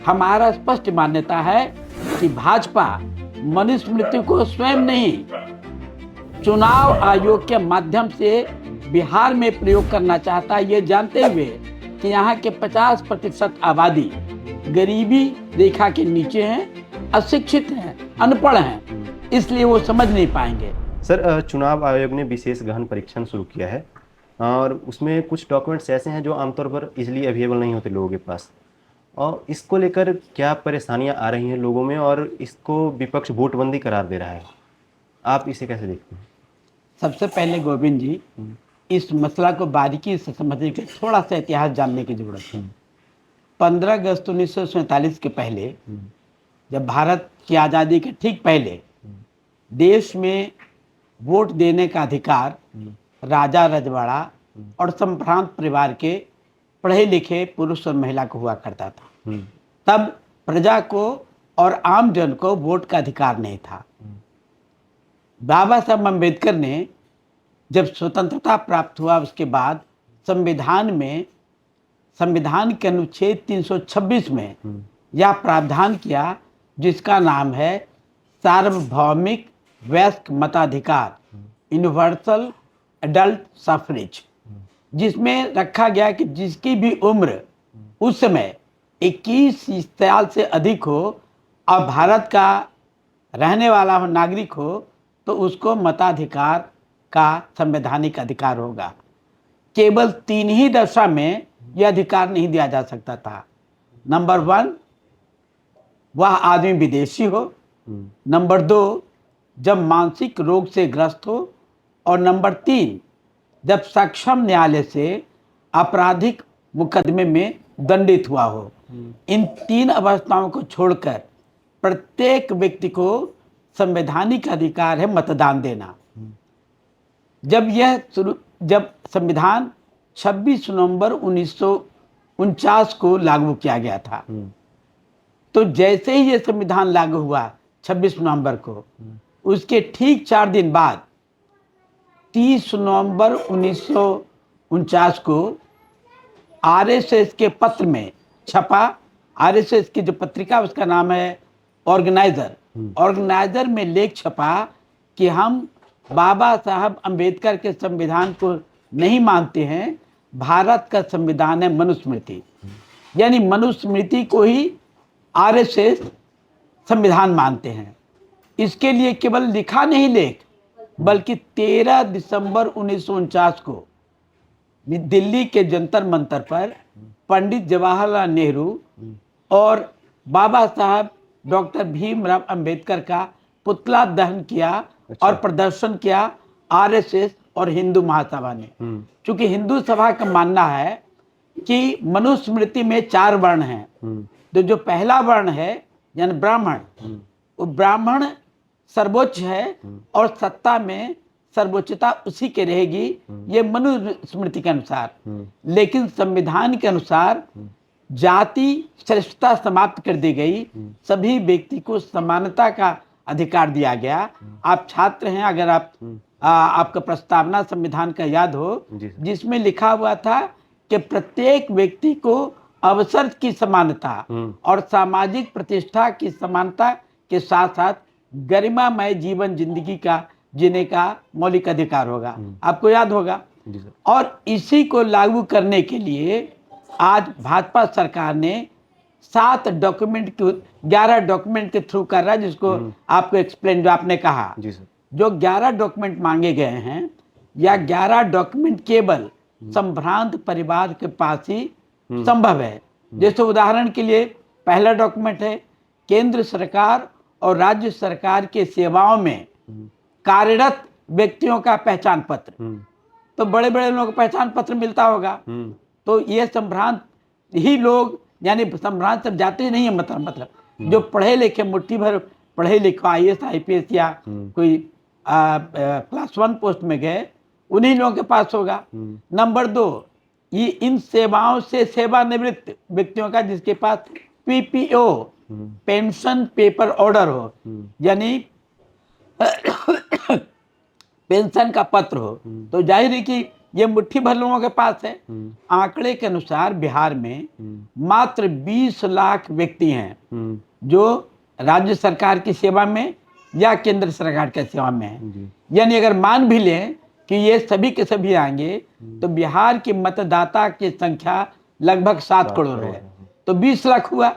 हमारा स्पष्ट मान्यता है कि भाजपा मनुस्मृति को स्वयं नहीं, चुनाव आयोग के माध्यम से बिहार में प्रयोग करना चाहता है, ये जानते हुए कि यहाँ के 50% आबादी गरीबी रेखा के नीचे हैं, अशिक्षित हैं, अनपढ़ हैं, इसलिए वो समझ नहीं पाएंगे। सर, चुनाव आयोग ने विशेष गहन परीक्षण शुरू किया है और उसमें कुछ डॉक्यूमेंट्स ऐसे हैं जो आमतौर पर इजीली अवेलेबल नहीं होते लोगों के पास, और इसको लेकर क्या परेशानियां आ रही हैं लोगों में और इसको विपक्ष वोटबंदी करार दे रहा है, आप इसे कैसे देखते हैं? सबसे पहले गोविंद जी, इस मसला को बारीकी से समझने के लिए थोड़ा सा इतिहास जानने की जरूरत है। 15 अगस्त 1947 के पहले, जब भारत की आज़ादी के ठीक पहले देश में वोट देने का अधिकार राजा रजवाड़ा और संभ्रांत परिवार के पढ़े लिखे पुरुष और महिला को हुआ करता था। तब प्रजा को और आम जन को वोट का अधिकार नहीं था। बाबा साहब अम्बेडकर ने जब स्वतंत्रता प्राप्त हुआ उसके बाद संविधान के अनुच्छेद 326 में यह प्रावधान किया जिसका नाम है सार्वभौमिक वयस्क मताधिकार, यूनिवर्सल एडल्ट सफरेज, जिसमें रखा गया कि जिसकी भी उम्र उस समय 21 साल से अधिक हो और भारत का रहने वाला हो, नागरिक हो, तो उसको मताधिकार का संवैधानिक अधिकार होगा। केवल 3 ही दशा में यह अधिकार नहीं दिया जा सकता था। नंबर 1, वह आदमी विदेशी हो। नंबर 2, जब मानसिक रोग से ग्रस्त हो। और नंबर 3, जब सक्षम न्यायालय से आपराधिक मुकदमे में दंडित हुआ हो। इन 3 अवस्थाओं को छोड़कर प्रत्येक व्यक्ति को संवैधानिक अधिकार है मतदान देना। जब संविधान 26 नवंबर 1949 को लागू किया गया था, तो जैसे ही ये संविधान लागू हुआ 26 नवंबर को, उसके ठीक 4 दिन बाद 30 नवंबर 1949 को आरएसएस के पत्र में छपा। आरएसएस की जो पत्रिका उसका नाम है ऑर्गेनाइजर में लेख छपा कि हम बाबा साहब अंबेडकर के संविधान को नहीं मानते हैं, भारत का संविधान है मनुस्मृति, यानी मनुस्मृति को ही आरएसएस संविधान मानते हैं। इसके लिए केवल लिखा नहीं लेख, बल्कि 13 दिसंबर 1949 को दिल्ली के जंतर मंतर पर पंडित जवाहरलाल नेहरू और बाबा साहब डॉक्टर भीमराव अंबेडकर का पुतला दहन किया और प्रदर्शन किया आरएसएस और हिंदू महासभा ने। क्योंकि हिंदू सभा का मानना है कि मनुस्मृति में 4 वर्ण हैं। तो जो पहला वर्ण है यानी ब्राह्मण, वो ब्राह्मण सर्वोच्च है और सत्ता में सर्वोच्चता उसी के रहेगी, ये मनुस्मृति के अनुसार। लेकिन संविधान के अनुसार जाति श्रेष्ठता समाप्त कर दी गई, सभी व्यक्ति को समानता का अधिकार दिया गया। आप छात्र हैं, अगर आपका प्रस्तावना संविधान का याद हो, जिसमें लिखा हुआ था कि प्रत्येक व्यक्ति को अवसर की समानता और सामाजिक प्रतिष्ठा की समानता के साथ साथ गरिमामय जीवन जिंदगी का जीने का मौलिक अधिकार होगा। आपको याद होगा। और इसी को लागू करने के लिए आज भाजपा सरकार ने 11 डॉक्यूमेंट के थ्रू कर रहा है, जिसको आपको एक्सप्लेन जो आपने कहा। जो 11 डॉक्यूमेंट मांगे गए हैं, या 11 डॉक्यूमेंट केवल संभ्रांत परिवार के पास ही संभव है। जैसे उदाहरण के लिए पहला डॉक्यूमेंट है केंद्र सरकार और राज्य सरकार के सेवाओं में कार्यरत व्यक्तियों का पहचान पत्र। तो बड़े बड़े लोगों को पहचान पत्र मिलता होगा, तो ये संभ्रांत ही लोग, यानी संभ्रांत सब जाते नहीं है, मतलब जो पढ़े लिखे, मुट्ठी भर पढ़े लिखे IAS IPS या कोई क्लास 1 पोस्ट में गए, उन्हीं लोगों के पास होगा। नंबर 2, ये इन सेवाओं से सेवानिवृत्त व्यक्तियों का जिसके पास PPO पेंशन पेपर ऑर्डर हो, यानी पेंशन का पत्र हो। तो जाहिर है कि ये मुट्ठी भर लोगों के पास है। आंकड़े के अनुसार बिहार में मात्र 20 लाख व्यक्ति हैं जो राज्य सरकार की सेवा में या केंद्र सरकार की सेवा में हैं। यानी अगर मान भी लें कि ये सभी के सभी आएंगे तो बिहार की मतदाता की संख्या लगभग 7 करोड़ है। तो 20 लाख हुआ।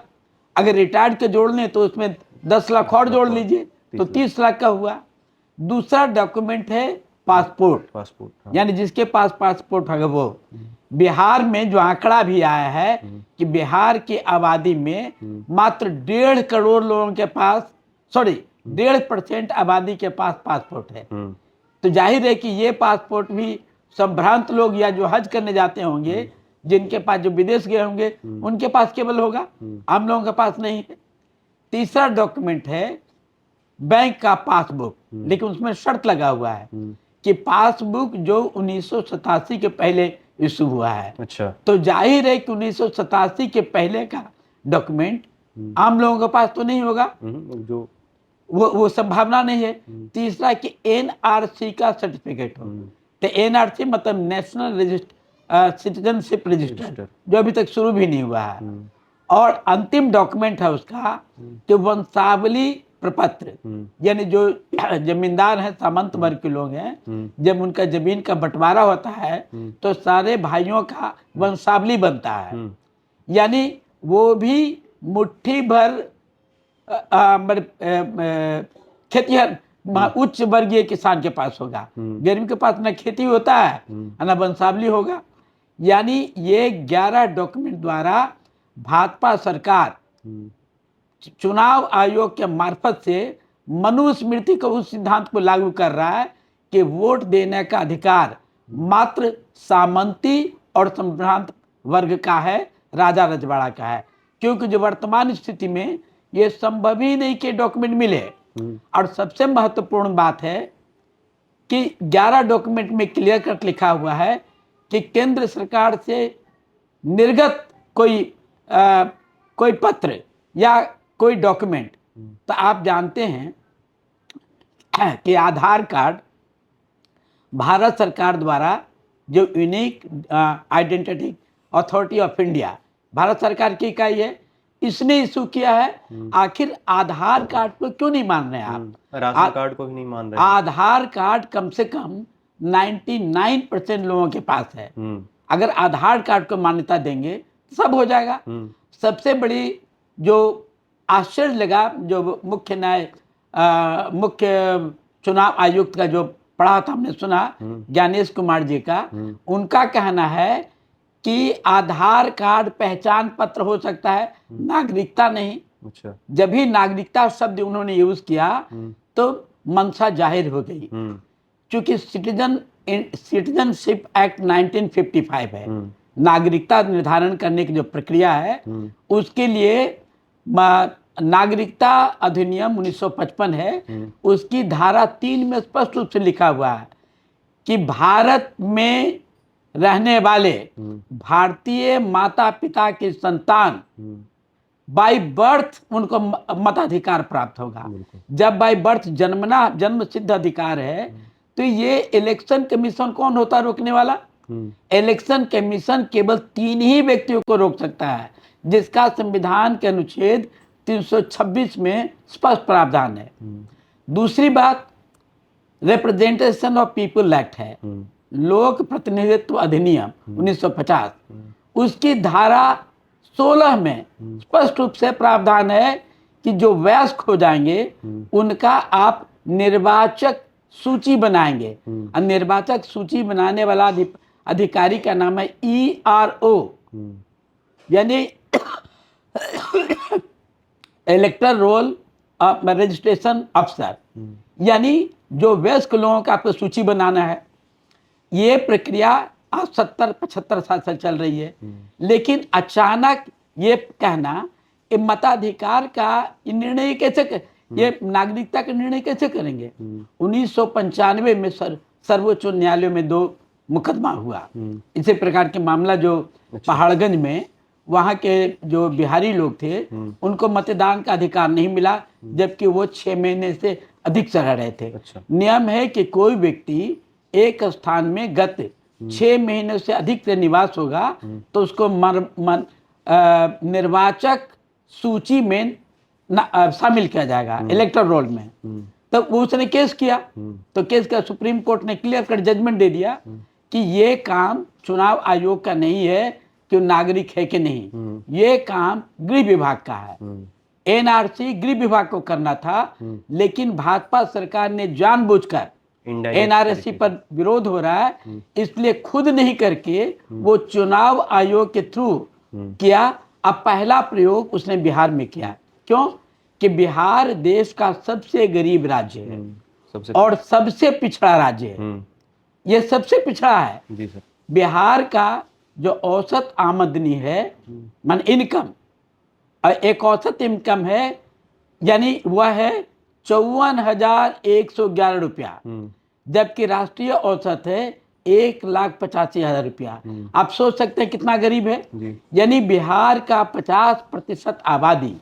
अगर रिटायर्ड के जोड़ लें तो उसमें 10 लाख और जोड़ लीजिए तो 30 लाख का हुआ। दूसरा डॉक्यूमेंट है पासपोर्ट, यानी जिसके पास पासपोर्ट है वो। बिहार में जो आंकड़ा भी आया है कि बिहार की आबादी में मात्र 1.5 करोड़ लोगों के पास 1.5% आबादी के पास पासपोर्ट है। तो जाहिर है कि ये पासपोर्ट भी संभ्रांत लोग या जो हज करने जाते होंगे, जिनके पास, जो विदेश गए होंगे, उनके पास केवल होगा, आम लोगों के पास नहीं है। तीसरा डॉक्यूमेंट है बैंक का पासबुक, लेकिन उसमें शर्त लगा हुआ है कि पासबुक जो 1987 के पहले इशू हुआ है। अच्छा। तो जाहिर है कि 1987 के पहले का डॉक्यूमेंट आम लोगों के पास तो नहीं होगा, जो वो संभावना नहीं है। तीसरा कि एनआरसी का सर्टिफिकेट हो। तो एनआरसी मतलब नेशनल सिटीजनशिप रजिस्टर, जो अभी तक शुरू भी नहीं हुआ है। और अंतिम डॉक्यूमेंट है उसका कि वंशावली प्रपत्र, यानी जो जमींदार हैं, सामंत वर्ग के लोग हैं, जब उनका जमीन का बंटवारा होता है तो सारे भाइयों का वंशावली बनता है। यानी वो भी मुट्ठी भर खेतिहर उच्च वर्गीय किसान के पास होगा। गरीब के पास न खेती होता है न वंशावली होगा। यानी ये 11 डॉक्यूमेंट द्वारा भाजपा सरकार चुनाव आयोग के मार्फत से मनुस्मृति के उस सिद्धांत को लागू कर रहा है कि वोट देने का अधिकार मात्र सामंती और संभ्रांत वर्ग का है, राजा रजवाड़ा का है। क्योंकि जो वर्तमान स्थिति में ये संभव ही नहीं कि डॉक्यूमेंट मिले। और सबसे महत्वपूर्ण बात है कि 11 डॉक्यूमेंट में क्लियर कट लिखा हुआ है कि केंद्र सरकार से निर्गत कोई पत्र या कोई डॉक्यूमेंट, तो आप जानते हैं कि आधार कार्ड भारत सरकार द्वारा, जो unique identity authority of India Bharat सरकार की इकाई है, इसने इशू किया है। आखिर आधार कार्ड को क्यों नहीं मान रहे आप? राशन कार्ड को भी नहीं मान रहे। आधार कार्ड कम से कम 99% लोगों के पास है। अगर आधार कार्ड को मान्यता देंगे तो सब हो जाएगा। सबसे बड़ी जो आश्चर्य लगा, जो मुख्य चुनाव आयुक्त का जो पढ़ा था, हमने सुना ज्ञानेश कुमार जी का, उनका कहना है कि आधार कार्ड पहचान पत्र हो सकता है, नागरिकता नहीं। अच्छा। जब भी नागरिकता शब्द उन्होंने यूज किया तो मंशा जाहिर हो गई। क्योंकि सिटीजनशिप एक्ट 1955 है, नागरिकता निर्धारण करने की जो प्रक्रिया है, उसके लिए नागरिकता अधिनियम 1955 है, उसकी धारा 3 में स्पष्ट रूप से लिखा हुआ है कि भारत में रहने वाले भारतीय माता पिता की संतान बाय बर्थ उनको मताधिकार प्राप्त होगा। जब बाय बर्थ जन्म सिद्ध अधिकार है, तो ये इलेक्शन कमीशन कौन होता है रोकने वाला? इलेक्शन कमीशन केवल 3 ही व्यक्तियों को रोक सकता है, जिसका संविधान के अनुच्छेद 326 में स्पष्ट प्रावधान है। दूसरी बात रिप्रेजेंटेशन ऑफ पीपल एक्ट है, लोक प्रतिनिधित्व अधिनियम 1950, उसकी धारा 16 में स्पष्ट रूप से प्रावधान है कि जो वयस्क हो जाएंगे उनका आप निर्वाचक सूची बनाएंगे। और निर्वाचक सूची बनाने वाला अधिकारी का नाम है ERO, यानी इलेक्टर रोल रजिस्ट्रेशन अफसर। यानी जो वयस्क लोगों का आपको सूची बनाना है, ये प्रक्रिया आज 70-75 साल से चल रही है। लेकिन अचानक ये कहना कि मताधिकार का निर्णय कैसे, ये नागरिकता का निर्णय कैसे करेंगे? 1995 में सर्वोच्च न्यायालय में 2 मुकदमा हुआ इसी प्रकार के मामला, जो पहाड़गंज में वहाँ के जो बिहारी लोग थे उनको मतदान का अधिकार नहीं मिला, जबकि वो 6 महीने से अधिक से रह रहे थे। नियम है कि कोई व्यक्ति एक स्थान में गत 6 महीने से अधिक निवास होगा तो उसको निर्वाचक सूची में शामिल किया जाएगा, इलेक्टर रोल में। तो उसने केस किया, तो केस का सुप्रीम कोर्ट ने क्लियर कट जजमेंट दे दिया कि ये काम चुनाव आयोग का नहीं है कि नागरिक है कि नहीं, ये काम गृह विभाग का है। एनआरसी गृह विभाग को करना था, लेकिन भाजपा सरकार ने जानबूझकर एनआरसी पर विरोध हो रहा है इसलिए खुद नहीं करके वो चुनाव आयोग के थ्रू किया। अब पहला प्रयोग उसने बिहार में किया। क्यों? कि बिहार देश का सबसे गरीब राज्य है और सबसे पिछड़ा राज्य है। ये सबसे पिछड़ा है जी सर। बिहार का जो औसत आमदनी है मान इनकम, एक औसत इनकम है यानी वह है 54,111 रुपया, जबकि राष्ट्रीय औसत है 1,85,000 रुपया। आप सोच सकते हैं कितना गरीब है। यानी बिहार का 50% आबादी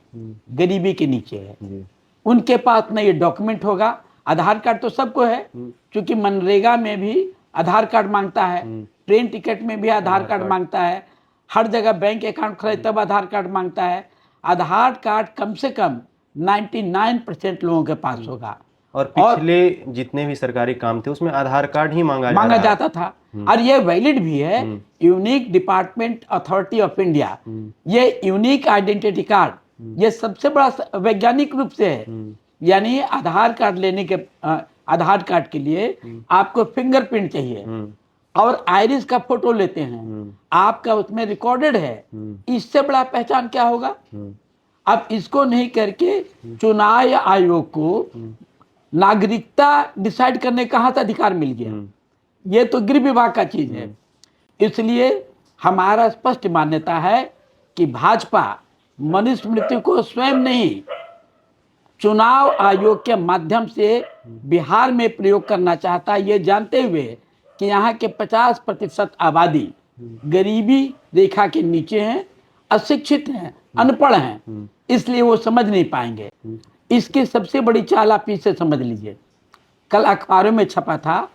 गरीबी के नीचे है। उनके पास न ये डॉक्यूमेंट होगा। आधार कार्ड तो सबको है, क्योंकि मनरेगा में भी आधार कार्ड मांगता है, ट्रेन टिकट में भी आधार कार्ड मांगता है, हर जगह बैंक अकाउंट खोले तब आधार कार्ड मांगता है। आधार कार्ड कम से कम 99% लोगों के पास होगा। और पिछले जितने भी सरकारी काम थे उसमें आधार कार्ड ही मांगा जाता था। और ये वैलिड भी है। Unique department authority of India, ये यूनिक आइडेंटिटी कार्ड, ये सबसे बड़ा वैज्ञानिक रूप से है। यानी आधार कार्ड लेने के आधार कार्ड के लिए आपको फिंगरप्रिंट चाहिए और आइरिस का फोटो लेते हैं, आपका उसमें रिकॉर्डेड है। इससे बड़ा पहचान क्या होगा? अब इसको नहीं करके चुनाव आयोग को नागरिकता डिसाइड करने कहाँ से अधिकार मिल गया? ये तो गृह विभाग का चीज है। इसलिए हमारा स्पष्ट मान्यता है कि भाजपा मनुस्मृति को स्वयं नहीं, चुनाव आयोग के माध्यम से बिहार में प्रयोग करना चाहता है, ये जानते हुए कि यहाँ के 50% आबादी गरीबी रेखा के नीचे हैं, अशिक्षित हैं, अनपढ़ हैं, इसलिए वो समझ नहीं पाएंगे। इसकी सबसे बड़ी चाल आप इसे समझ लीजिए। कल अखबारों में छपा था,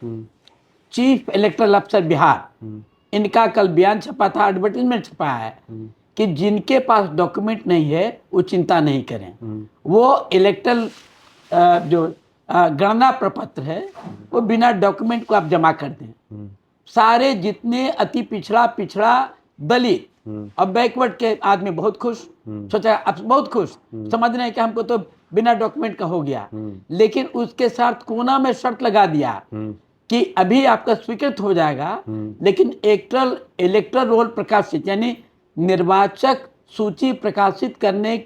चीफ इलेक्टोरल अफसर बिहार, इनका कल बयान छपा था, एडवर्टाइजमेंट छपा है कि जिनके पास डॉक्यूमेंट नहीं है वो चिंता नहीं करें। वो इलेक्टोरल जो गणना प्रपत्र है वो बिना डॉक्यूमेंट को आप जमा कर दें। सारे जितने अति पिछड़ा दलित और बैकवर्ड के आदमी बहुत खुश, सोचा अब बहुत खुश, समझ रहे हैं कि हमको तो बिना डॉक्यूमेंट का हो गया। लेकिन उसके साथ कोना में शर्त लगा दिया कि अभी आपका स्वीकृत हो जाएगा, लेकिन इलेक्टोरल रोल प्रकाशित यानी निर्वाचक सूची प्रकाशित करने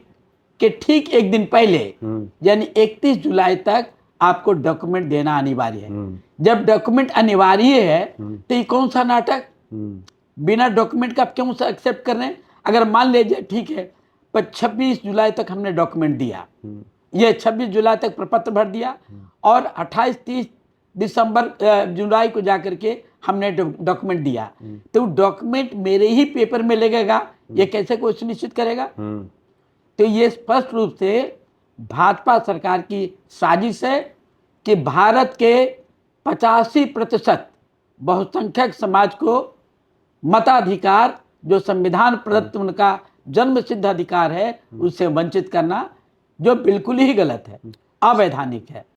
के ठीक एक दिन पहले यानी 31 जुलाई तक आपको डॉक्यूमेंट देना अनिवार्य है। जब डॉक्यूमेंट अनिवार्य है तो ये कौन सा नाटक? बिना डॉक्यूमेंट का आप क्यों एक्सेप्ट कर रहे हैं? अगर मान लीजिए ठीक है पर 26 जुलाई तक हमने डॉक्यूमेंट दिया, ये 26 जुलाई तक प्रपत्र भर दिया और 28-30 जुलाई को जाकर के हमने डॉक्यूमेंट दिया, तो डॉक्यूमेंट मेरे ही पेपर में लगेगा, ये कैसे कोई सुनिश्चित करेगा? तो ये स्पष्ट रूप से भाजपा सरकार की साजिश है कि भारत के 85% बहुसंख्यक समाज को मताधिकार, जो संविधान प्रदत्त उनका जन्म सिद्ध अधिकार है, उससे वंचित करना, जो बिल्कुल ही गलत है, अवैधानिक है।